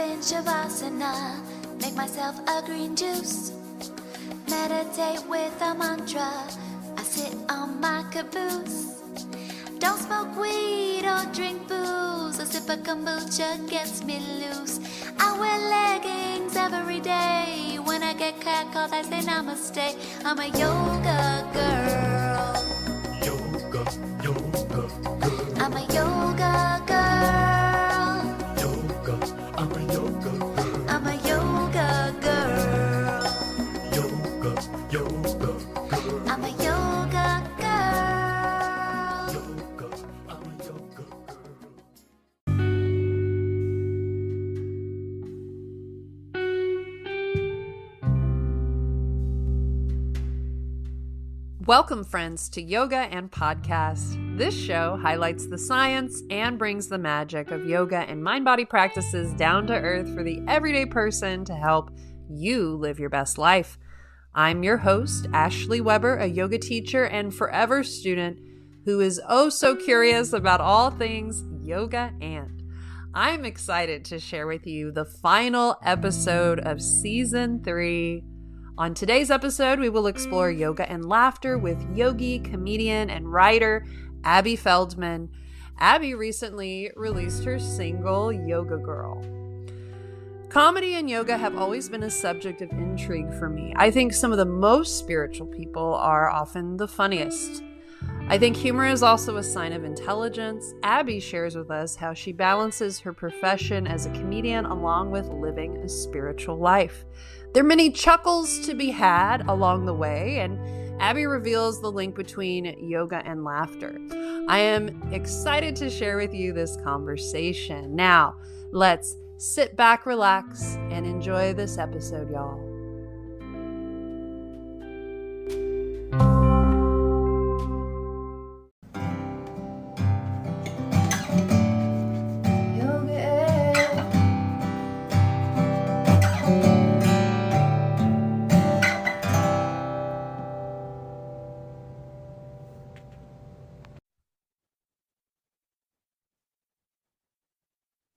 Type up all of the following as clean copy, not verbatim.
in Shavasana, make myself a green juice. Meditate with a mantra, I sit on my caboose. Don't smoke weed or drink booze, a sip of kombucha gets me loose. I wear leggings every day, when I get catcalled I say namaste. I'm a yoga girl. Yoga girl. I'm a yoga girl. Yoga, I'm a yoga girl. I'm a yoga girl. Yoga girl. I'm a yoga girl. Yoga, I'm a yoga girl. Welcome, friends, to Yoga and Podcast. This show highlights the science and brings the magic of yoga and mind-body practices down to earth for the everyday person to help you live your best life. I'm your host, Ashley Weber, a yoga teacher and forever student who is oh so curious about all things yoga, and I'm excited to share with you the final episode of Season 3. On today's episode, we will explore yoga and laughter with yogi, comedian, and writer Abby Feldman. Abby recently released her single, Yoga Girl. Comedy and yoga have always been a subject of intrigue for me. I think some of the most spiritual people are often the funniest. I think humor is also a sign of intelligence. Abby shares with us how she balances her profession as a comedian along with living a spiritual life. There are many chuckles to be had along the way, and Abby reveals the link between yoga and laughter. I am excited to share with you this conversation. Now, let's sit back, relax, and enjoy this episode, y'all.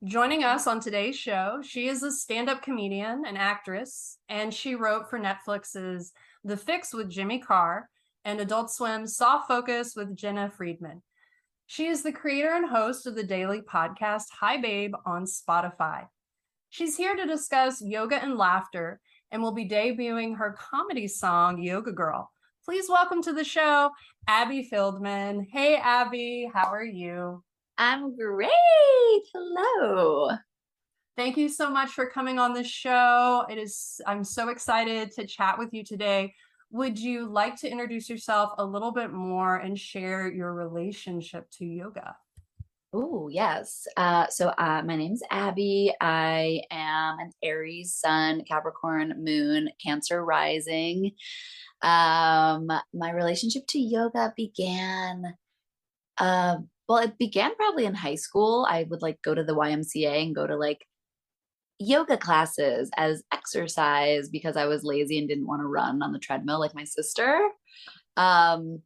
Joining us on today's show, she is a stand-up comedian and actress, and she wrote for Netflix's The Fix with Jimmy Carr and Adult Swim's Soft Focus with Jenna Friedman. She is the creator and host of the daily podcast Hi Babe on Spotify. She's here to discuss yoga and laughter and will be debuting her comedy song, Yoga Girl. Please welcome to the show, Abby Feldman. Hey, Abby, how are you? I'm great. Hello. Thank you so much for coming on the show. I'm so excited to chat with you today. Would you like to introduce yourself a little bit more and share your relationship to yoga? Oh, yes. So my name's Abby. I am an Aries sun, Capricorn moon, Cancer rising. My relationship to yoga began it began probably in high school. I would go to the YMCA and go to yoga classes as exercise because I was lazy and didn't want to run on the treadmill like my sister. And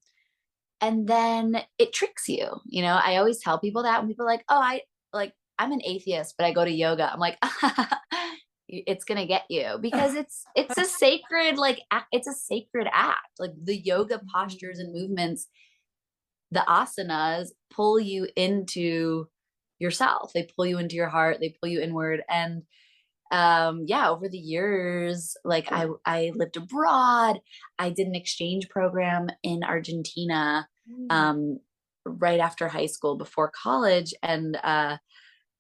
then it tricks you. I always tell people that when people are like, oh, I'm an atheist, but I go to yoga. I'm like, it's going to get you because it's a sacred, it's a sacred act. The yoga postures and movements, the asanas pull you into yourself. They pull you into your heart. They pull you inward. And over the years, I lived abroad. I did an exchange program in Argentina right after high school, before college. And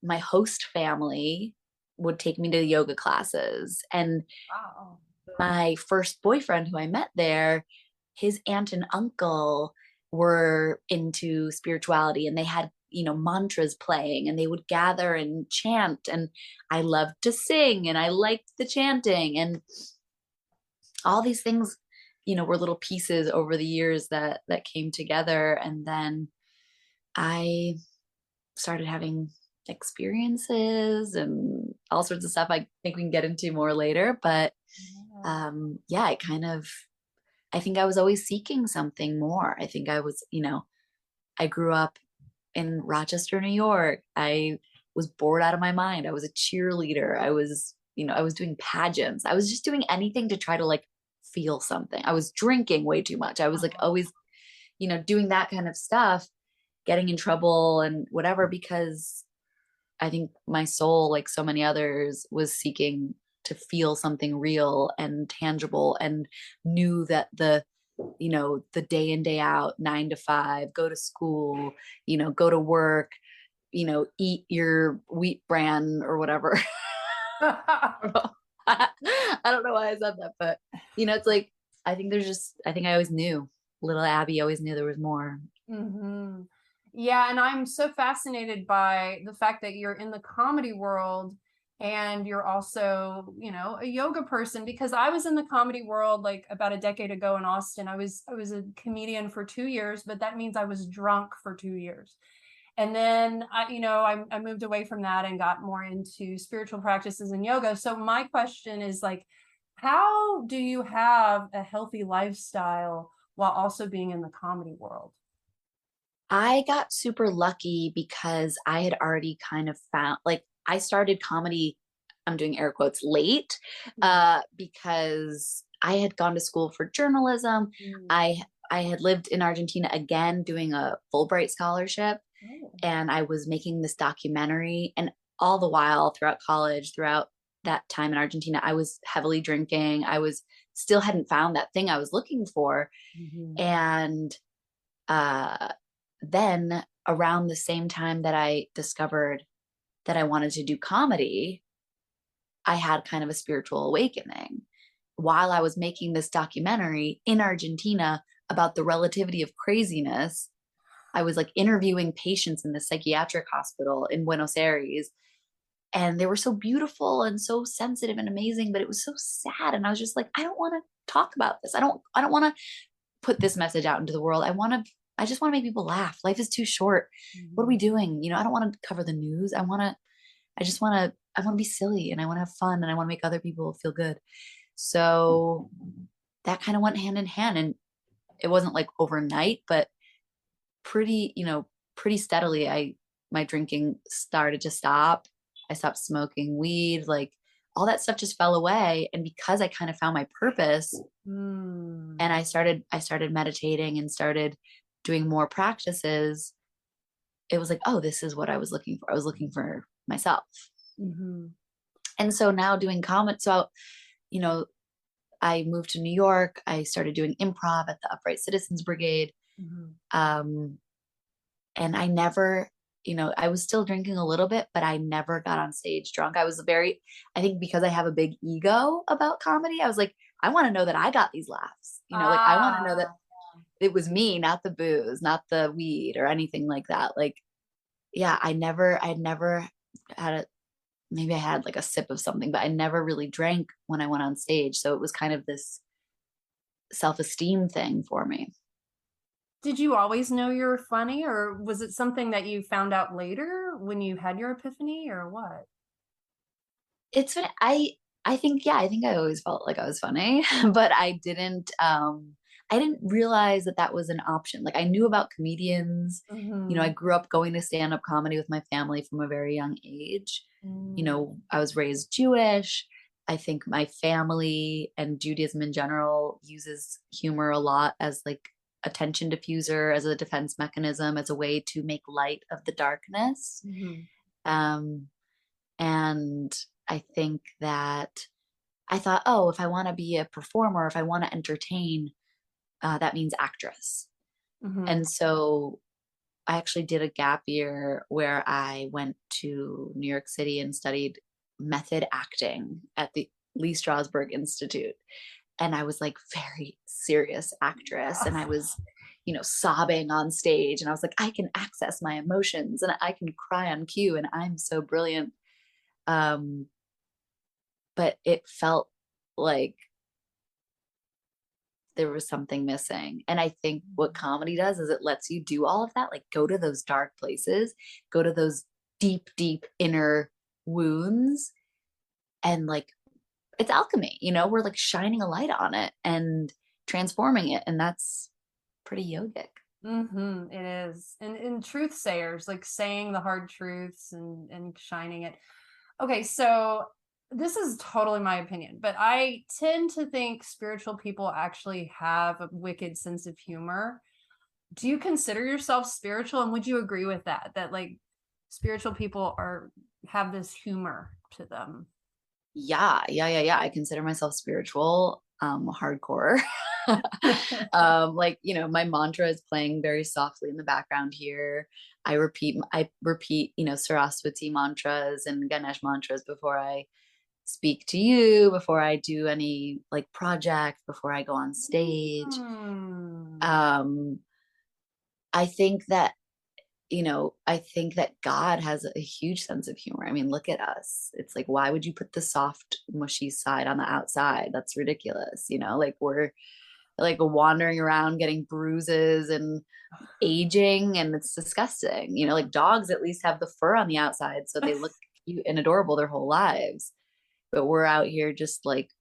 my host family would take me to yoga classes. And Wow. my first boyfriend who I met there, his aunt and uncle were into spirituality, and they had mantras playing, and they would gather and chant, and I loved to sing and I liked the chanting, and all these things were little pieces over the years that came together. And then I started having experiences and all sorts of stuff I think we can get into more later, but I think I was always seeking something more. I think I was, I grew up in Rochester, New York. I was bored out of my mind. I was a cheerleader. I was, I was doing pageants. I was just doing anything to try to like feel something. I was drinking way too much. I was like always, doing that kind of stuff, getting in trouble and whatever, because I think my soul, like so many others, was seeking to feel something real and tangible, and knew that the day in, day out, 9 to 5, go to school, go to work, eat your wheat bran or whatever. I don't know why I said that, but it's like, I think I always knew, little Abby always knew there was more. Mm-hmm. Yeah, and I'm so fascinated by the fact that you're in the comedy world and you're also, a yoga person, because I was in the comedy world like about a decade ago in Austin. I was a comedian for 2 years, but that means I was drunk for 2 years. And then I moved away from that and got more into spiritual practices and yoga. So my question is like, how do you have a healthy lifestyle while also being in the comedy world? I got super lucky because I had already kind of found, like, I started comedy, I'm doing air quotes, late, because I had gone to school for journalism. Mm. I had lived in Argentina again doing a Fulbright scholarship, Oh. and I was making this documentary. And all the while throughout college, throughout that time in Argentina, I was heavily drinking. I was still hadn't found that thing I was looking for. Mhm. And uh then around the same time that I discovered that I wanted to do comedy, I had kind of a spiritual awakening while I was making this documentary in Argentina about the relativity of craziness. I was like interviewing patients in the psychiatric hospital in Buenos Aires, and they were so beautiful and so sensitive and amazing, but it was so sad. And I was just like, I don't want to talk about this. I don't want to put this message out into the world. I just want to make people laugh. Life is too short. What are we doing? I don't want to cover the news. I want to be silly, and I want to have fun, and I want to make other people feel good. So that kind of went hand in hand, and it wasn't like overnight, but pretty, pretty steadily, my drinking started to stop. I stopped smoking weed, like all that stuff just fell away. And because I kind of found my purpose, Mm. and I started meditating and started doing more practices, it was like, oh, this is what I was looking for. I was looking for myself. Mhm. And so now doing comedy, so you know I moved to New York. I started doing improv at the Upright Citizens Brigade. Mhm. um and I never, I was still drinking a little bit, but I never got on stage drunk. I think because I have a big ego about comedy, I was like, I want to know that I got these laughs, like I want to know that it was me, not the booze, not the weed or anything like that. Like, yeah, I had never had maybe I had like a sip of something, but I never really drank when I went on stage. So it was kind of this self-esteem thing for me. Did you always know you were funny, or was it something that you found out later when you had your epiphany, or what? It's been, I think, yeah, I think I always felt like I was funny, but I didn't realize that that was an option. Like I knew about comedians. I Mhm. grew up going to stand-up comedy with my family from a very young age. Mm. I was raised Jewish. I think my family and Judaism in general uses humor a lot as like a tension diffuser, as a defense mechanism, as a way to make light of the darkness. Mhm. Um, and I think that I thought, oh, if I want to be a performer, if I want to entertain, that means actress. Mhm. And so I actually did a gap year where I went to New York City and studied method acting at the Lee Strasberg Institute. And I was like very serious actress. And I was, sobbing on stage. And I was like, I can access my emotions and I can cry on cue. And I'm so brilliant. Um, but it felt like there was something missing. And I think what comedy does is it lets you do all of that, like go to those dark places, go to those deep, deep inner wounds. And like, it's alchemy, we're like shining a light on it and transforming it. And that's pretty yogic. It is. And truth sayers, like saying the hard truths and shining it. Okay, so this is totally my opinion, but I tend to think spiritual people actually have a wicked sense of humor. Do you consider yourself spiritual, and would you agree with that? That like spiritual people are have this humor to them? Yeah. I consider myself spiritual, hardcore. Like, my mantra is playing very softly in the background here. I repeat, Saraswati mantras and Ganesh mantras before I speak to you, before I do any like project, before I go on stage. Hmm. Um, I think that I think that God has a huge sense of humor. I mean, look at us. It's like, why would you put the soft, mushy side on the outside? That's ridiculous. Like we're like wandering around getting bruises and aging, and it's disgusting. Like dogs at least have the fur on the outside, so they look cute and adorable their whole lives. But we're out here just like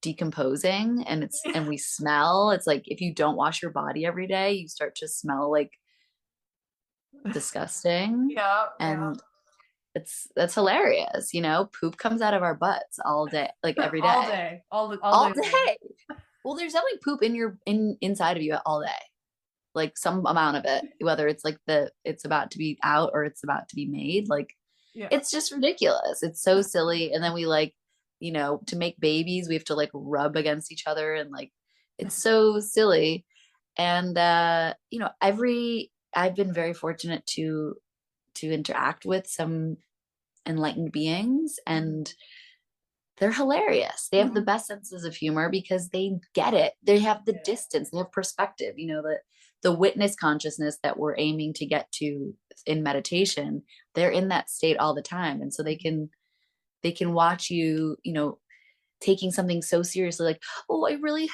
decomposing, and we smell. It's like if you don't wash your body every day, you start to smell like disgusting. Yeah, yeah. And that's hilarious. Poop comes out of our butts all day, like every All day, day, all all day long. day. Well, there's definitely poop inside of you all day, like some amount of it, whether it's like it's about to be out or it's about to be made. Like Yeah. it's just ridiculous. It's so silly. And then we like, to make babies, we have to like rub against each other, and like it's so silly. And I've been very fortunate to interact with some enlightened beings, and they're hilarious. They have the best senses of humor because they get it. They have the distance, they have perspective, the witness consciousness that we're aiming to get to in meditation. They're in that state all the time. And so they can watch you, taking something so seriously, like, oh, I really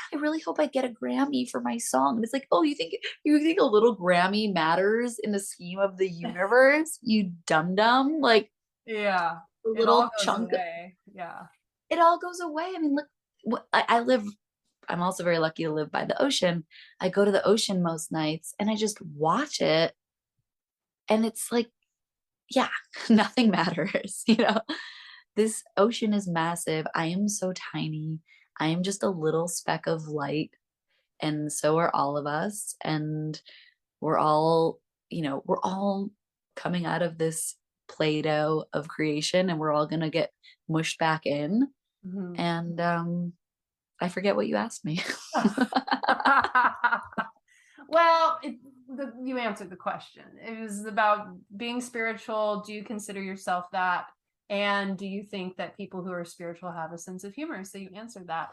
hope I get a Grammy for my song. And it's like, oh, you think a little Grammy matters in the scheme of the universe, you dum dum? Like Yeah. a It all little goes chunk. away. Yeah. It all goes away. I mean, look, I live. I'm also very lucky to live by the ocean. I go to the ocean most nights, and I just watch it, and it's like, yeah, nothing matters. This ocean is massive. I am so tiny. I am just a little speck of light, and so are all of us. And we're all, we're all coming out of this Play-Doh of creation, and we're all going to get mushed back in. Mhm. And I forget what you asked me. Well, you answered the question. It was about being spiritual. Do you consider yourself that? And do you think that people who are spiritual have a sense of humor? So you answered that.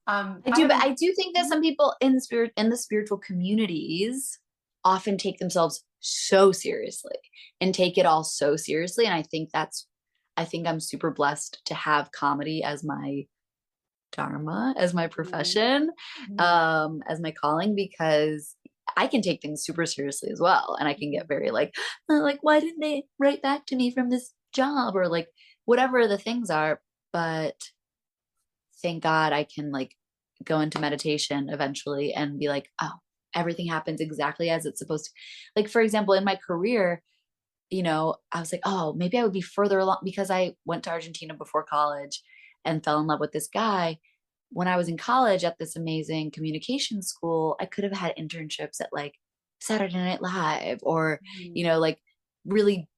I I do, have but I do think that some people in the spiritual communities often take themselves so seriously and take it all so seriously. And I think I'm super blessed to have comedy as my dharma, as my profession, as my calling, because I can take things super seriously as well. And I can get very like, why didn't they write back to me from this job, or like whatever the things are. But thank God I can like go into meditation eventually and be like, oh, everything happens exactly as it's supposed to. Like, for example, in my career, I was like, oh, maybe I would be further along, because I went to Argentina before college and fell in love with this guy. When I was in college at this amazing communication school, I could have had internships at like Saturday Night Live, or, like really,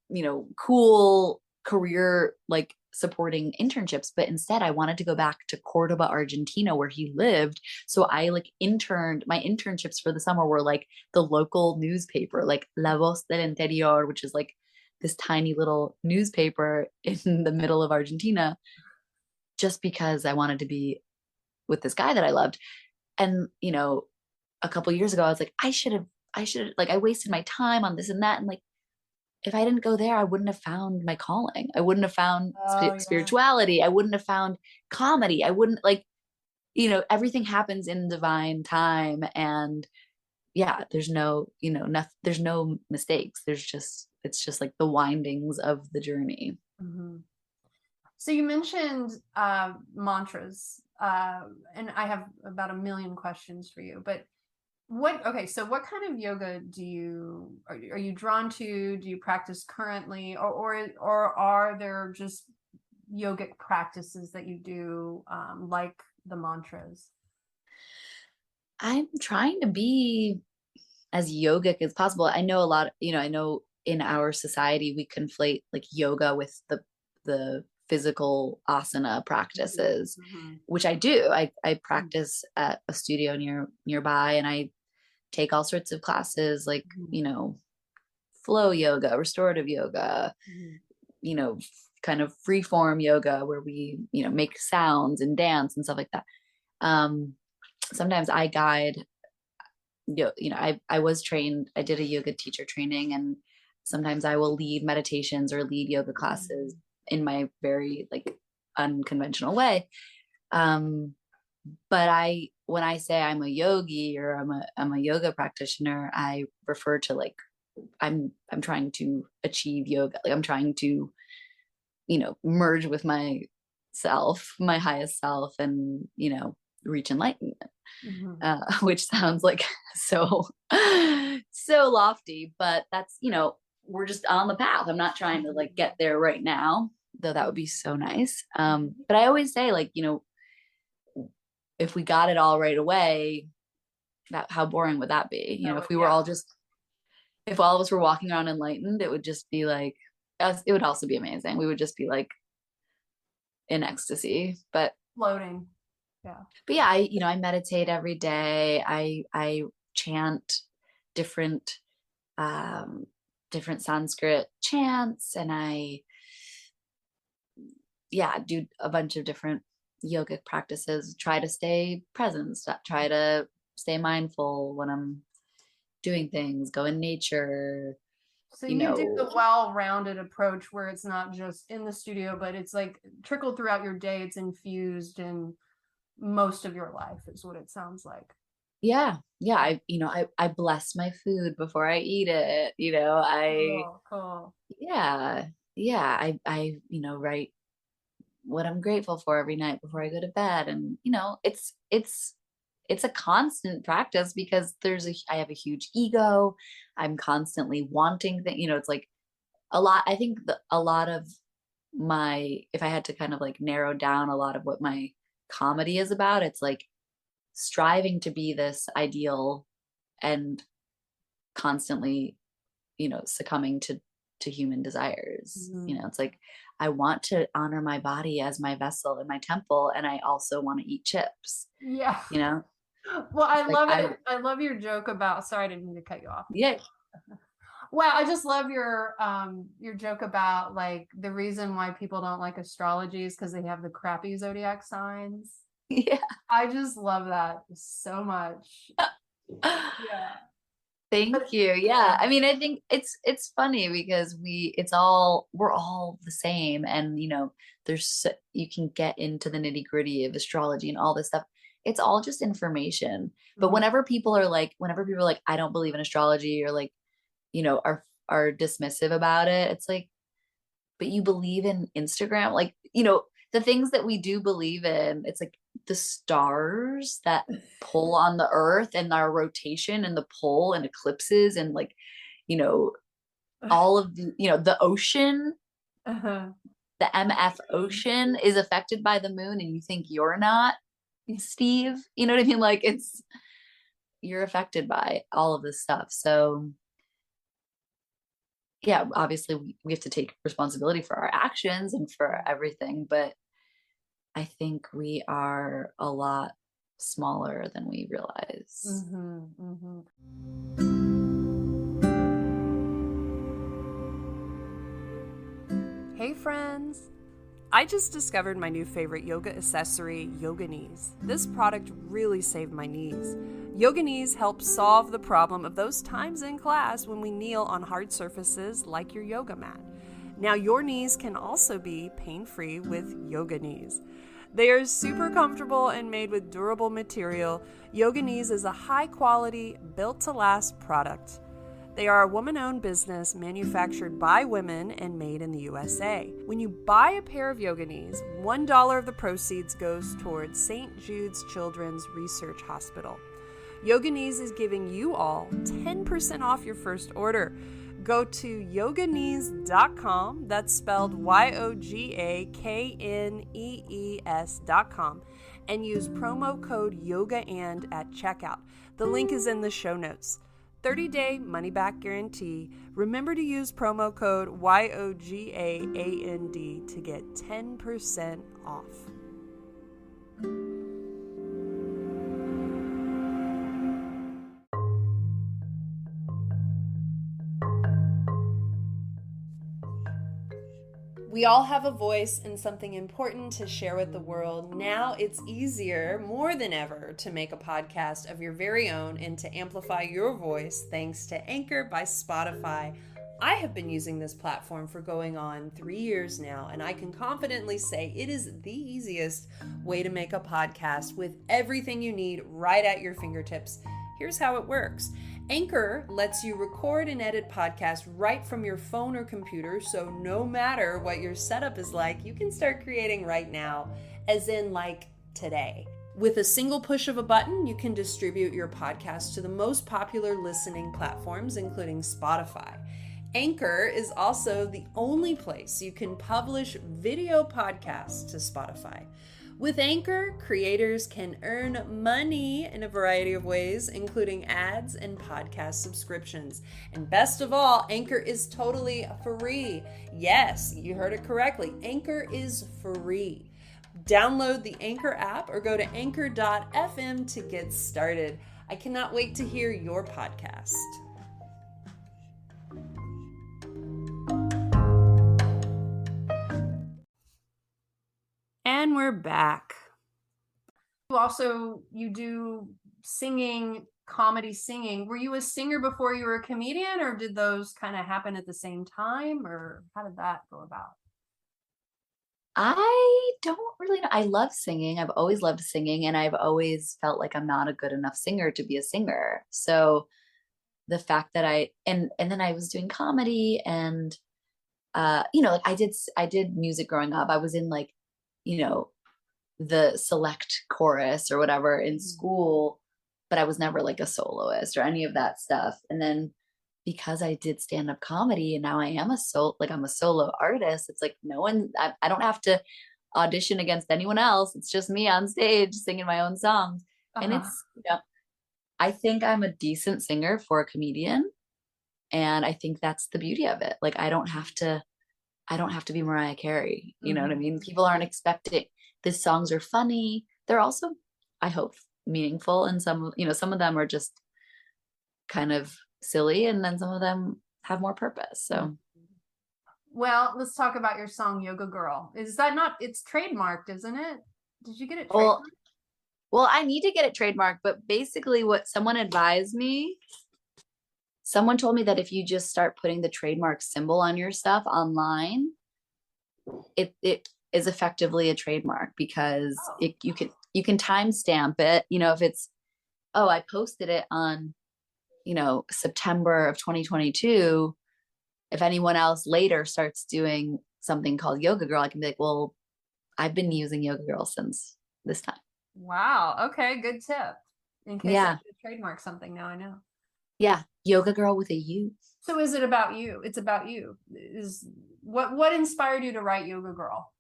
cool career, like supporting internships. But instead, I wanted to go back to Cordoba, Argentina, where he lived. So I like interned. My internships for the summer were like the local newspaper, like La Voz del Interior, which is like this tiny little newspaper in the middle of Argentina, just because I wanted to be with this guy that I loved. And, a couple years ago, I was like, like, I wasted my time on this and that. And like, if I didn't go there, I wouldn't have found my calling. I wouldn't have found Oh, yeah. spirituality. I wouldn't have found comedy. I wouldn't like, everything happens in divine time. And yeah, there's no, there's no mistakes. It's just like the windings of the journey. Mhm. So you mentioned mantras, and I have about a million questions for you. But So what kind of yoga are you drawn to? Do you practice currently, or are there just yogic practices that you do, like the mantras? I'm trying to be as yogic as possible. I know a lot, I know in our society we conflate like yoga with the physical asana practices, Mm-hmm. which I do. I practice at a studio nearby, and I take all sorts of classes like, flow yoga, restorative yoga, Mm-hmm. you know, kind of free form yoga where we, make sounds and dance and stuff like that. Um, Sometimes I guide, I was trained, I did a yoga teacher training, and sometimes I will lead meditations or lead yoga classes in my very like unconventional way. Um, but when I say I'm a yogi or I'm a yoga practitioner, I refer to like I'm trying to achieve yoga. Like I'm trying to, merge with myself, my highest self, and reach enlightenment. Mm-hmm. Which sounds like so so lofty, but that's, we're just on the path. I'm not trying to like get there right now, though that would be so nice. But I always say, like, if we got it all right away, that how boring would that be? If we were all just, if all of us were walking around enlightened, it would just be like us. It would also be amazing. We would just be like in ecstasy. But Floating. Yeah. But yeah, I meditate every day. I chant different different Sanskrit chants, and I do a bunch of different yogic practices. Try to stay present, try to stay mindful when I'm doing things, go in nature. So you do the well-rounded approach where it's not just in the studio, but it's like trickled throughout your day. It's infused in most of your life, is what it sounds like. Yeah. I bless my food before I eat it. Cool. I write what I'm grateful for every night before I go to bed. And it's a constant practice because I have a huge ego. I'm constantly wanting things, it's like a lot. I think a lot of if I had to kind of like narrow down a lot of what my comedy is about, it's like striving to be this ideal and constantly, succumbing to human desires. It's like I want to honor my body as my vessel and my temple, and I also want to eat chips. Yeah. Well, I like love it. I love your joke about, sorry, I didn't mean to cut you off. Yeah. Wow, I just love your joke about like the reason why people don't like astrology is because they have the crappy zodiac signs. Yeah. I just love that so much. Yeah. Thank you. Yeah. I mean, I think it's funny because we're all the same, and you can get into the nitty-gritty of astrology and all this stuff. It's all just information. But whenever people are like, I don't believe in astrology, or like, are dismissive about it, it's like, but you believe in Instagram, like, the things that we do believe in. It's like the stars that pull on the earth and our rotation and the pull and eclipses and like, all of the ocean, the MF ocean is affected by the moon, and you think you're not, Steve, you know what I mean? Like you're affected by all of this stuff. So yeah, obviously we have to take responsibility for our actions and for everything, but I think we are a lot smaller than we realize. Hey friends! I just discovered my new favorite yoga accessory, Yoga Knees. This product really saved my knees. Yoga Knees help solve the problem of those times in class when we kneel on hard surfaces like your yoga mat. Now your knees can also be pain-free with Yoga Knees. They are super comfortable and made with durable material. Yoga Knees is a high-quality, built-to-last product. They are a woman-owned business manufactured by women and made in the USA. When you buy a pair of Yoga Knees, $1 of the proceeds goes towards St. Jude's Children's Research Hospital. Yoganese is giving you all 10% off your first order. Go to yoganees.com, that's spelled YOGAKNEES.com, and use promo code YOGAAND at checkout. The link is in the show notes. 30-day money-back guarantee. Remember to use promo code YOGAAND to get 10% off. We all have a voice and something important to share with the world. Now it's easier, more than ever, to make a podcast of your very own and to amplify your voice thanks to Anchor by Spotify. I have been using this platform for going on 3 years now, and I can confidently say it is the easiest way to make a podcast with everything you need right at your fingertips. Here's how it works. Anchor lets you record and edit podcasts right from your phone or computer, so no matter what your setup is like, you can start creating right now, as in like today. With a single push of a button, you can distribute your podcast to the most popular listening platforms, including Spotify. Anchor is also the only place you can publish video podcasts to Spotify. With Anchor, creators can earn money in a variety of ways, including ads and podcast subscriptions. And best of all, Anchor is totally free. Yes, you heard it correctly. Anchor is free. Download the Anchor app or go to anchor.fm to get started. I cannot wait to hear your podcast. And we're back. You do singing, comedy singing. Were you a singer before you were a comedian, or did those kind of happen at the same time, or how did that go about? I don't really know. I love singing. I've always loved singing, and I've always felt like I'm not a good enough singer to be a singer. So the fact that and then I was doing comedy, and like I did music growing up. I was in like, the select chorus or whatever in school, but I was never like a soloist or any of that stuff. And then because I did stand-up comedy and now I am I'm a solo artist, it's like I don't have to audition against anyone else. It's just me on stage singing my own songs. And it's, I think I'm a decent singer for a comedian. And I think that's the beauty of it. Like, I don't have to be Mariah Carey. You know what I mean? People aren't expecting. The songs are funny. They're also, I hope, meaningful. And some of them are just kind of silly. And then some of them have more purpose. So. Well, let's talk about your song, Yoga Girl. Is that not, it's trademarked, isn't it? Did you get it trademarked? Well, I need to get it trademarked. But basically what someone advised me, someone told me that if you just start putting the trademark symbol on your stuff online, it is effectively a trademark because you can timestamp it. If it's, I posted it on, September of 2022. If anyone else later starts doing something called Yoga Girl, I can be like, well, I've been using Yoga Girl since this time. Wow. Okay. Good tip. In case I should trademark something, now I know. Yeah. Yoga Girl with a U. So is it about you? It's about you. What inspired you to write Yoga Girl?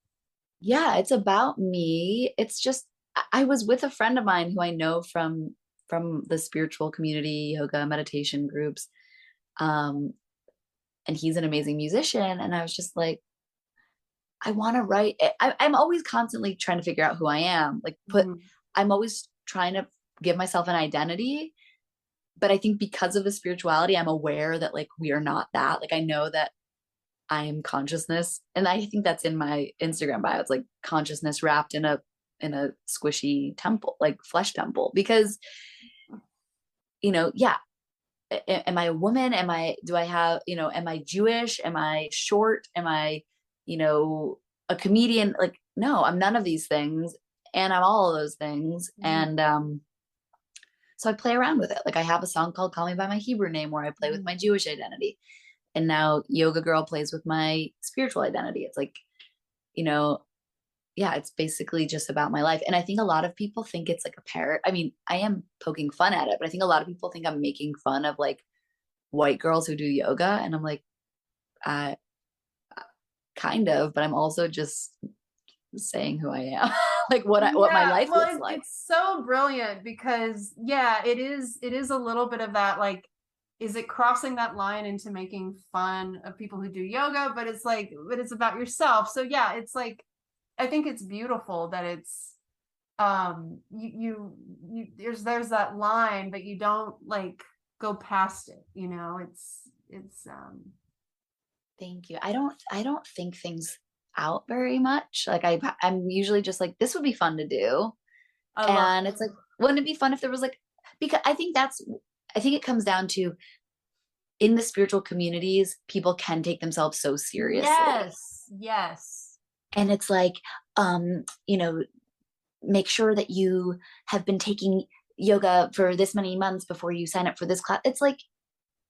Yeah, it's about me. It's just, I was with a friend of mine who I know from the spiritual community, yoga, meditation groups. And he's an amazing musician. And I was just like, I want to write. I'm always constantly trying to figure out who I am. I'm always trying to give myself an identity. But I think because of the spirituality, I'm aware that like, we are not that. Like, I know that I am consciousness. And I think that's in my Instagram bio. It's like consciousness wrapped in a squishy temple, like flesh temple, because, am I a woman? Am I Jewish? Am I short? Am I, a comedian? Like, no, I'm none of these things. And I'm all of those things. And, so I play around with it. Like, I have a song called Call Me by My Hebrew Name where I play with my Jewish identity. And now Yoga Girl plays with my spiritual identity. It's like, yeah, it's basically just about my life. And I think a lot of people think it's like a parrot. I mean, I am poking fun at it, but I think a lot of people think I'm making fun of like white girls who do yoga. And I'm like, uh, kind of, but I'm also just saying who I am, like what my Yeah, life well, looks like. it's so brilliant because yeah, it is a little bit of that like is it crossing that line into making fun of people who do yoga, but it's like but it's about yourself. So yeah, it's like I think it's beautiful that it's you there's that line, but you don't like go past it, you know. It's Thank you. I don't think things out very much. Like I'm usually just like, this would be fun to do. I love And it's like, wouldn't it be fun if there was like, because I think it comes down to in the spiritual communities, people can take themselves so seriously. yes. And it's like, you know, make sure that you have been taking yoga for this many months before you sign up for this class. It's like,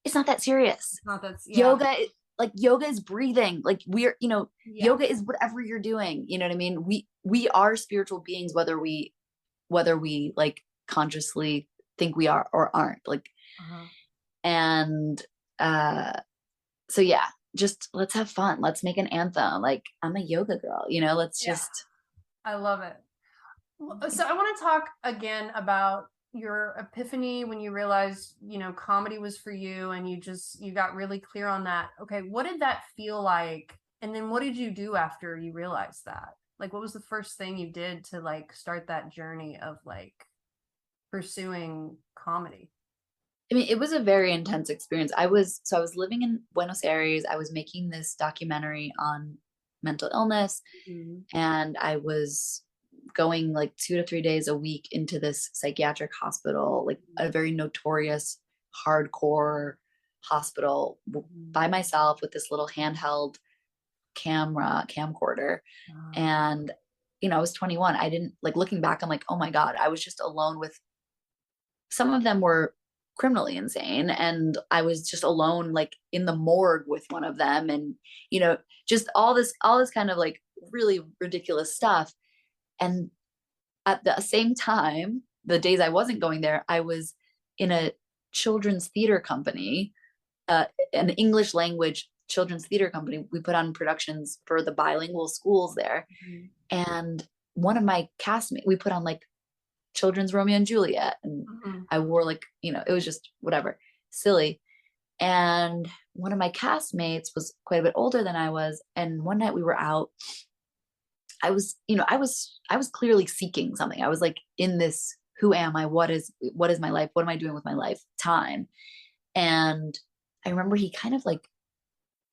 it's not that serious. Not that's yeah. Yoga, like yoga is breathing. Like Yeah. yoga is whatever you're doing. You know what I mean? We are spiritual beings, whether we like consciously think we are or aren't. Like, Uh-huh. and uh so yeah, just let's have fun. Let's make an anthem. Like, I'm a yoga girl, let's Yeah. just I love it. So I want to talk again about your epiphany when you realized, you know, comedy was for you and you got really clear on that. Okay, what did that feel like? And then what did you do after you realized that? Like what was the first thing you did to like start that journey of like pursuing comedy? I mean, it was a very intense experience. I was living in Buenos Aires. I was making this documentary on mental illness, Mhm. and I was going like 2 to 3 days a week into this psychiatric hospital, like a very notorious, hardcore hospital by myself with this little handheld camcorder. And, I was 21. I didn't like looking back, I'm like, oh my God, I was just alone with some of them were criminally insane. And I was just alone, like in the morgue with one of them. And, just all this kind of like really ridiculous stuff. And at the same time, the days I wasn't going there, I was in a children's theater company, an English language children's theater company. We put on productions for the bilingual schools there. Mhm. And one of my castmates, we put on like children's Romeo and Juliet. And Mhm. I wore like, it was just whatever, silly. And one of my castmates was quite a bit older than I was. And one night we were out. I was clearly seeking something. I was like in this, who am I? What is my life? What am I doing with my life? Time. And I remember he kind of like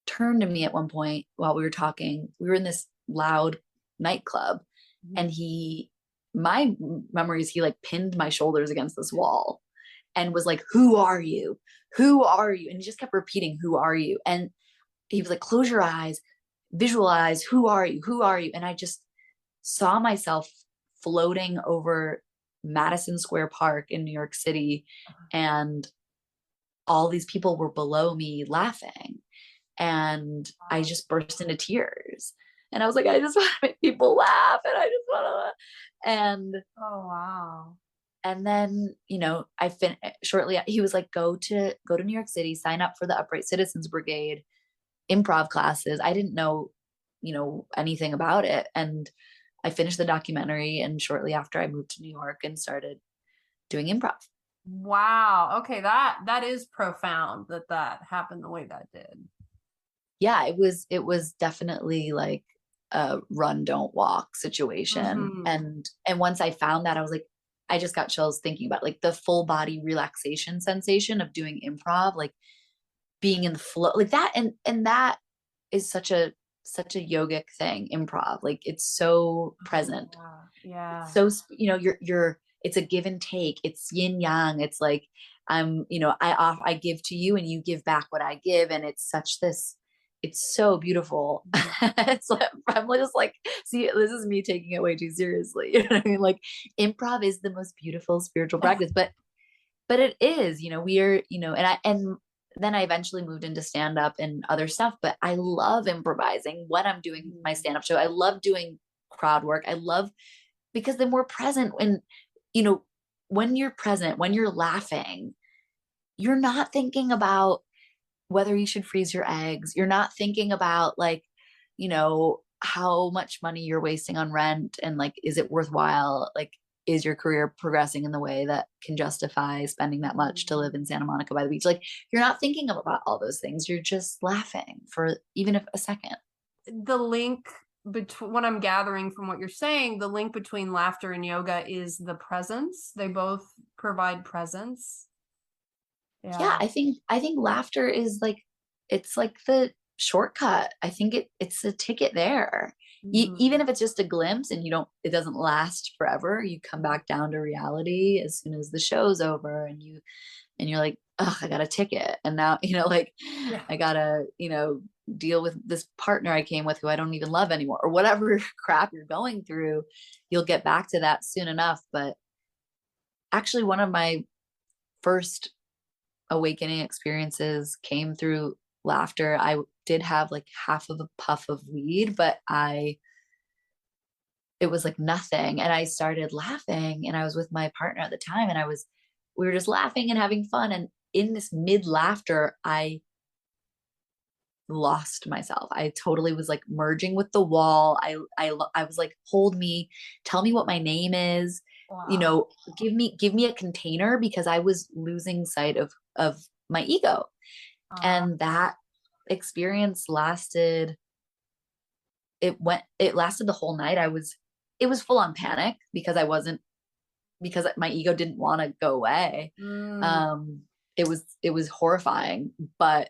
turned to me at one point while we were talking. We were in this loud nightclub, and my memory is he like pinned my shoulders against this wall and was like, who are you? Who are you? And he just kept repeating, who are you? And he was like, close your eyes, visualize, who are you? Who are you? And I just saw myself floating over Madison Square Park in New York City. And all these people were below me laughing. And I just burst into tears. And I was like, I just want to make people laugh. And I just want to. And Oh wow. and then, shortly, he was like, go to New York City, sign up for the Upright Citizens Brigade improv classes. I didn't know, anything about it. And I finished the documentary, and shortly after I moved to New York and started doing improv. Wow. Okay, that is profound that happened the way that did. Yeah, it was definitely like a run, don't walk situation. Mhm. And once I found that, I was like, I just got chills thinking about like the full body relaxation sensation of doing improv, like being in the flow like that. And that is such a yogic thing, improv. Like it's so present. Yeah. So, you're it's a give and take. It's yin yang. It's like, I give to you and you give back what I give. And it's it's so beautiful. It's like, I'm just like, see, this is me taking it way too seriously. You know what I mean? Like improv is the most beautiful spiritual practice, but it is, we are, and then I eventually moved into stand up and other stuff, but I love improvising when I'm doing my stand up show. I love doing crowd work. I love because then we're present when, you know, when you're present, when you're laughing, you're not thinking about whether you should freeze your eggs. You're not thinking about like, you know, how much money you're wasting on rent and like, is it worthwhile? Like, is your career progressing in the way that can justify spending that much to live in Santa Monica by the beach? Like, you're not thinking about all those things. You're just laughing for even if a second. The link between what I'm gathering from what you're saying, the link between laughter and yoga is the presence. They both provide presence. Yeah, I think laughter is like, it's like the shortcut. I think it's the ticket there. Even if it's just a glimpse and it doesn't last forever, you come back down to reality as soon as the show's over, and you're like, oh, I got a ticket, and now like I gotta deal with this partner I came with who I don't even love anymore, or whatever crap you're going through. You'll get back to that soon enough. But actually, one of my first awakening experiences came through laughter. I did have like half of a puff of weed, but it was like nothing. And I started laughing, and I was with my partner at the time, and we were just laughing and having fun. And in this mid laughter, I lost myself. I totally was like merging with the wall. I was like, hold me, tell me what my name is. Wow. Give me a container, because I was losing sight of my ego. And that experience lasted the whole night. It was full on panic because my ego didn't want to go away. It was horrifying, but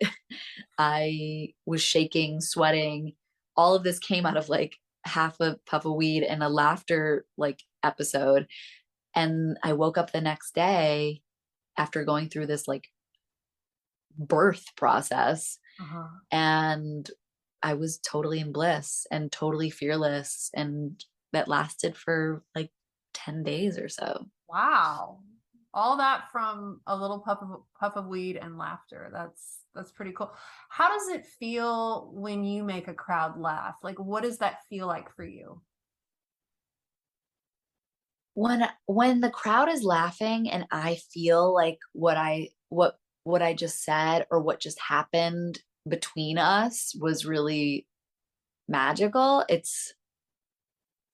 I was shaking, sweating. All of this came out of like half a puff of weed and a laughter like episode. And I woke up the next day after going through this like birth process, and I was totally in bliss and totally fearless, and that lasted for like 10 days or so. Wow. All that from a little puff of weed and laughter. That's pretty cool. How does it feel when you make a crowd laugh? Like, what does that feel like for you? When the crowd is laughing and I feel like what I just said or what just happened between us was really magical, it's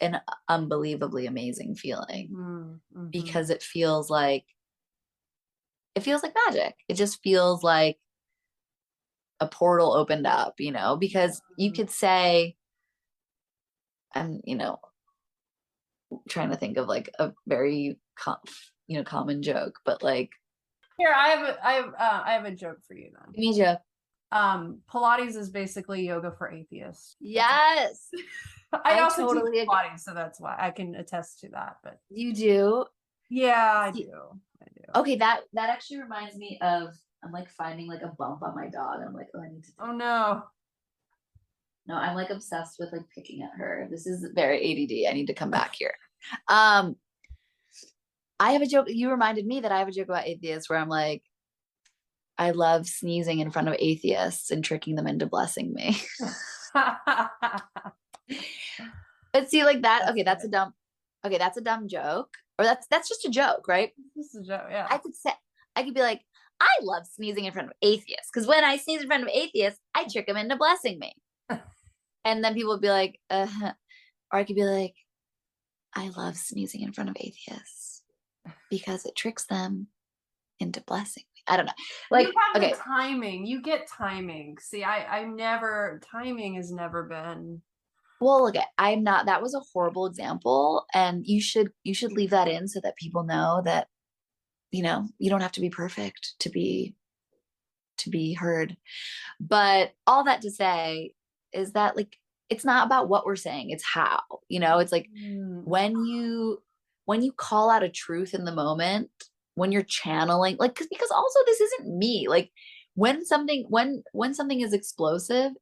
an unbelievably amazing feeling, because it feels like magic. It just feels like a portal opened up, because you could say, I'm, trying to think of like a very common joke, but like, Here, I have a joke for you then. give me a joke. Pilates is basically yoga for atheists. Yes. I also totally teach Pilates, so that's why I can attest to that. But you do? yeah, I do. Okay, that actually reminds me of, I'm like finding like a bump on my dog. I'm like, oh, I need to. Oh no. No, I'm like obsessed with like picking at her. This is very ADD. I need to come back here. I have a joke. You reminded me that I have a joke about atheists where I'm like, I love sneezing in front of atheists and tricking them into blessing me. But see, like that. Okay, that's a dumb joke. Or that's just a joke, right? This is a joke, yeah. I could be like, I love sneezing in front of atheists, because when I sneeze in front of atheists, I trick them into blessing me. And then people would be like, or I could be like, I love sneezing in front of atheists because it tricks them into blessing me. I don't know. Like, you have okay, the timing. You get timing. See, timing has never been. well, look, that was a horrible example, and you should leave that in so that people know that, you don't have to be perfect to be heard. But all that to say is that, like, it's not about what we're saying, it's how. It's like when you call out a truth in the moment, when you're channeling, like, because also this isn't me. Like, when something is explosive,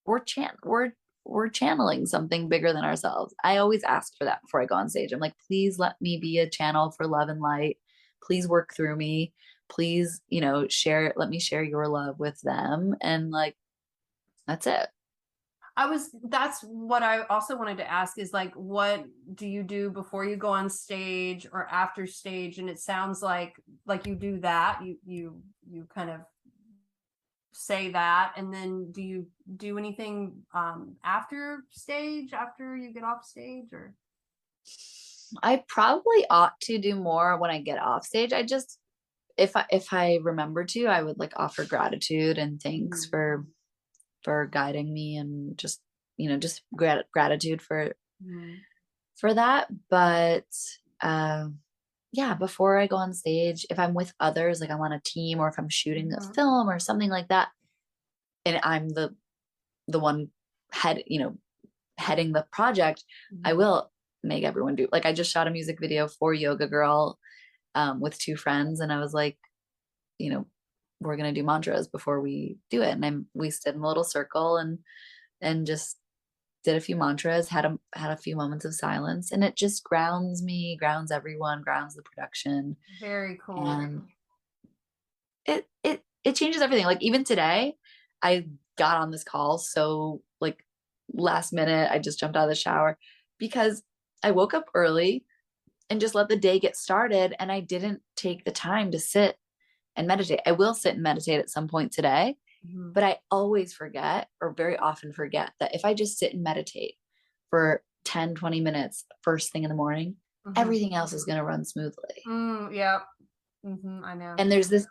we're channeling something bigger than ourselves. I always ask for that before I go on stage. I'm like, please let me be a channel for love and light. Please work through me. Please, let me share your love with them. And like, that's it. That's what I also wanted to ask is like, what do you do before you go on stage or after stage? And it sounds like you do that. You kind of say that, and then do you do anything after stage, after you get off stage, or? I probably ought to do more when I get off stage. I just, if I remember to, I would like offer gratitude and thanks for guiding me, and just, just gratitude for that. But yeah, before I go on stage, if I'm with others, like I'm on a team, or if I'm shooting a film or something like that, and I'm the one heading the project, I will make everyone do, like, I just shot a music video for Yoga Girl with two friends, and I was like, we're gonna do mantras before we do it, and we stood in a little circle and just did a few mantras, had a few moments of silence, and it just grounds me, grounds everyone, grounds the production. Very cool. And it changes everything. Like even today, I got on this call so like last minute. I just jumped out of the shower because I woke up early and just let the day get started, and I didn't take the time to sit and meditate. I will sit and meditate at some point today, but I always forget, or very often forget, that if I just sit and meditate for 10-20 minutes first thing in the morning, everything else is going to run smoothly. Yeah. I know. And there's this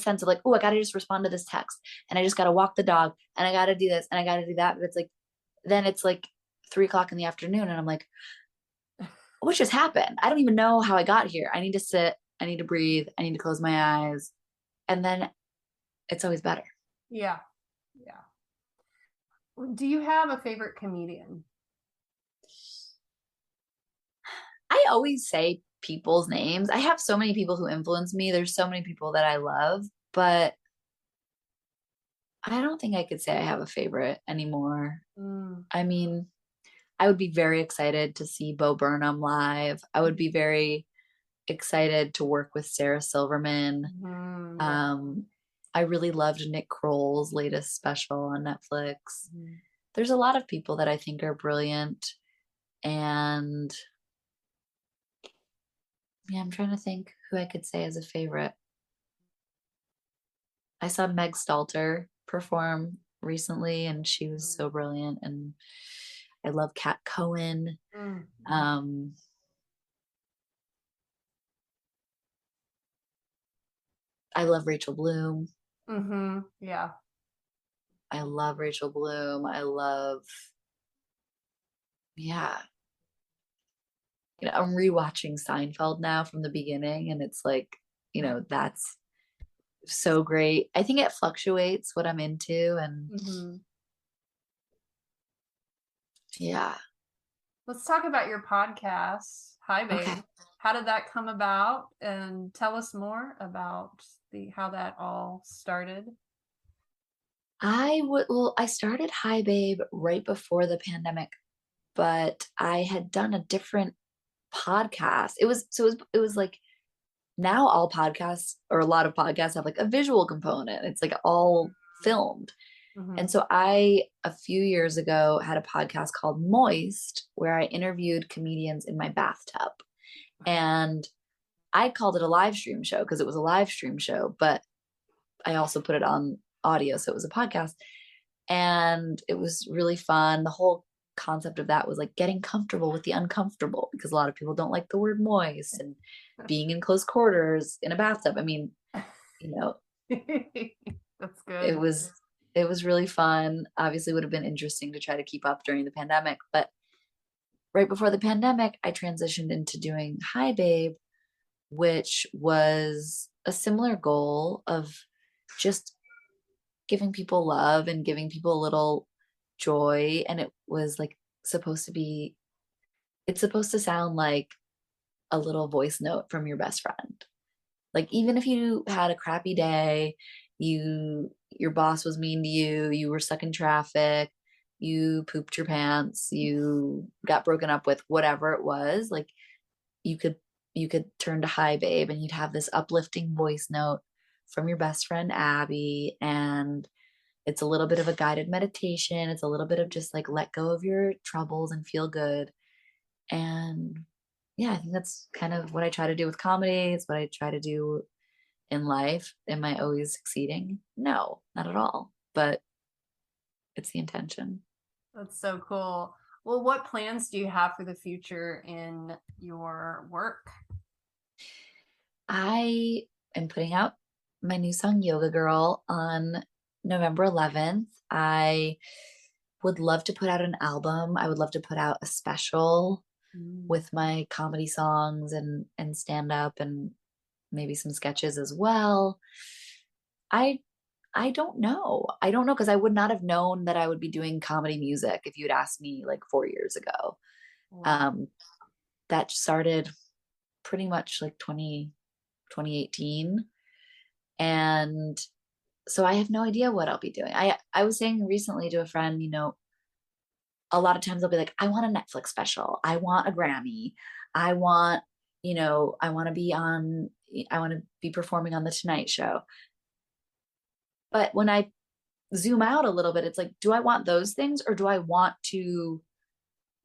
sense of like, oh, I got to just respond to this text, and I just got to walk the dog, and I got to do this, and I got to do that. But it's like, then it's like 3:00 in the afternoon, and I'm like, what just happened? I don't even know how I got here. I need to sit, I need to breathe, I need to close my eyes. And then it's always better. Yeah. Do you have a favorite comedian? I always say people's names. I have so many people who influence me. There's so many people that I love, but I don't think I could say I have a favorite anymore. I mean, I would be very excited to see Bo Burnham live. I would be very excited to work with Sarah Silverman. I really loved Nick Kroll's latest special on Netflix. There's a lot of people that I think are brilliant. And yeah, I'm trying to think who I could say as a favorite. I saw Meg Stalter perform recently, and she was so brilliant. And I love Kat Cohen. I love Rachel Bloom. Yeah. I love Rachel Bloom. I'm rewatching Seinfeld now from the beginning, and it's like, that's so great. I think it fluctuates what I'm into, and yeah. Let's talk about your podcast. Hi, babe. Okay. How did that come about? And tell us more about how that all started. I started Hi Babe right before the pandemic, but I had done a different podcast. It was like, now all podcasts, or a lot of podcasts, have like a visual component. It's like all filmed. And so I, a few years ago, had a podcast called Moist, where I interviewed comedians in my bathtub. And I called it a live stream show because it was a live stream show, but I also put it on audio, so it was a podcast. And it was really fun. The whole concept of that was like getting comfortable with the uncomfortable, because a lot of people don't like the word moist and being in close quarters in a bathtub. I mean, That's good. It was really fun. Obviously would have been interesting to try to keep up during the pandemic, but right before the pandemic, I transitioned into doing Hi Babe, which was a similar goal of just giving people love and giving people a little joy. And it was like it's supposed to sound like a little voice note from your best friend. Like, even if you had a crappy day, your boss was mean to you, you were stuck in traffic, you pooped your pants, you got broken up with, whatever it was, like you could turn to Hi Babe, and you'd have this uplifting voice note from your best friend Abby, and It's a little bit of a guided meditation. It's a little bit of just like let go of your troubles and feel good. And yeah, I think that's kind of what I try to do with comedy. It's what I try to do in life. Am I always succeeding? No, not at all. But it's the intention. That's so cool. Well, what plans do you have for the future in your work? I am putting out my new song Yoga Girl on November 11th. I would love to put out an album. I would love to put out a special with my comedy songs and stand up and maybe some sketches as well. I don't know. I don't know because I would not have known that I would be doing comedy music if you'd asked me like 4 years ago. Wow. That started pretty much like 2018. And so I have no idea what I'll be doing. I was saying recently to a friend, a lot of times I'll be like, I want a Netflix special. I want a Grammy. I want, I want to be performing on the Tonight Show. But when I zoom out a little bit, it's like, do I want those things or do I want to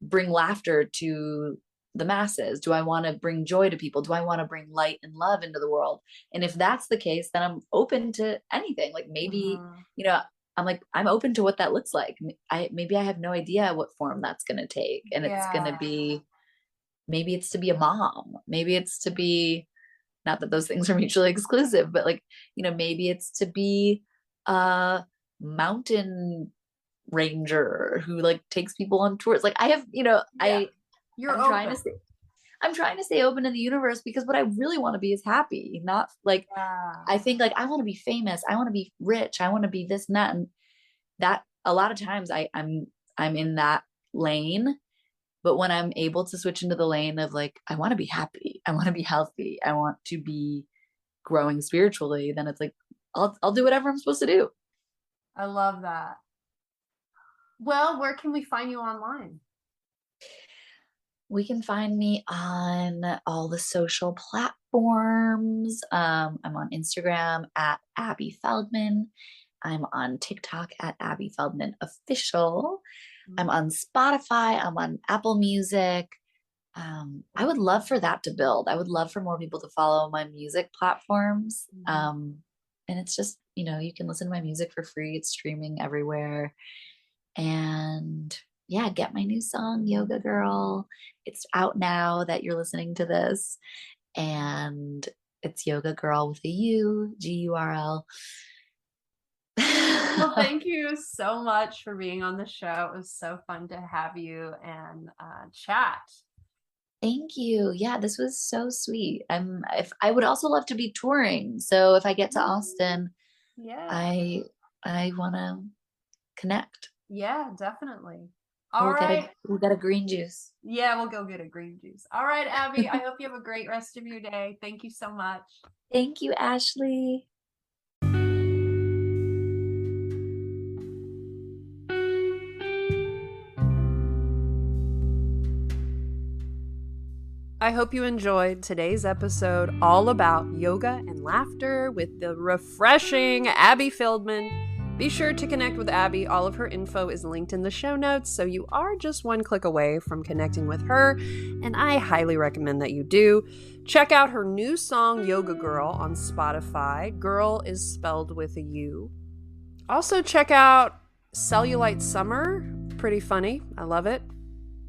bring laughter to the masses? Do I want to bring joy to people? Do I want to bring light and love into the world? And if that's the case, then I'm open to anything. Like maybe, I'm like, I'm open to what that looks like. Maybe I have no idea what form that's going to take. And it's going to be, maybe it's to be a mom. Maybe it's to be, not that those things are mutually exclusive, but like, maybe it's to be a mountain ranger who like takes people on tours. Like I have, I'm trying to stay open in the universe because what I really want to be is happy, not like, I think like I want to be famous. I want to be rich. I want to be this and that. And that a lot of times I'm in that lane, but when I'm able to switch into the lane of like, I want to be happy. I want to be healthy. I want to be growing spiritually. Then it's like, I'll do whatever I'm supposed to do. I love that. Well, where can we find you online? We can find me on all the social platforms. I'm on Instagram at Abby Feldman. I'm on TikTok at Abby Feldman Official. I'm on Spotify. I'm on Apple Music. I would love for that to build. I would love for more people to follow my music platforms. And it's just, you can listen to my music for free. It's streaming everywhere. And yeah, get my new song, Yoga Girl. It's out now that you're listening to this. And it's Yoga Girl with a U, G-U-R-L. Well, thank you so much for being on the show. It was so fun to have you and chat. Thank you. Yeah, this was so sweet. If I would also love to be touring. So if I get to Austin, I want to connect. Yeah, definitely. We'll get a green juice. Yeah, we'll go get a green juice. All right, Abby, I hope you have a great rest of your day. Thank you so much. Thank you, Ashley. I hope you enjoyed today's episode all about yoga and laughter with the refreshing Abby Feldman. Be sure to connect with Abby. All of her info is linked in the show notes, so you are just one click away from connecting with her, and I highly recommend that you do. Check out her new song, Yoga Girl, on Spotify. Girl is spelled with a U. Also check out Cellulite Summer. Pretty funny. I love it.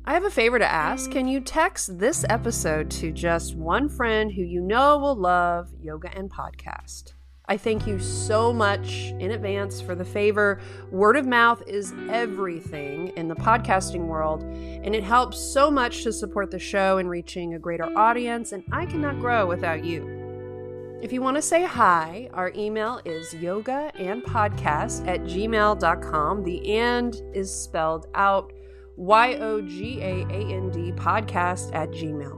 I have a favor to ask. Can you text this episode to just one friend who you know will love yoga and podcast? I thank you so much in advance for the favor. Word of mouth is everything in the podcasting world, and it helps so much to support the show in reaching a greater audience, and I cannot grow without you. If you want to say hi, our email is yogaandpodcast@gmail.com. The and is spelled out YOGAAND podcast@gmail.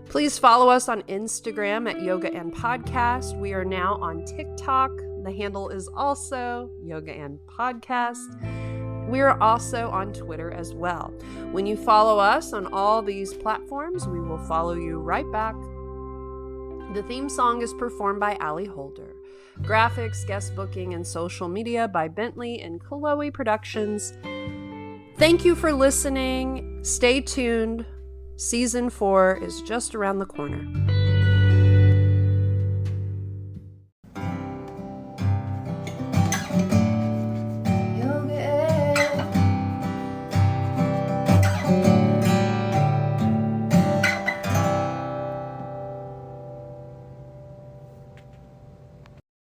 Please follow us on Instagram at Yoga and Podcast. We are now on TikTok. The handle is also Yoga and Podcast. We are also on Twitter as well. When you follow us on all these platforms, we will follow you right back. The theme song is performed by Allie Holder. Graphics, guest booking, and social media by Bentley and Chloe Productions. Thank you for listening. Stay tuned. Season 4 is just around the corner.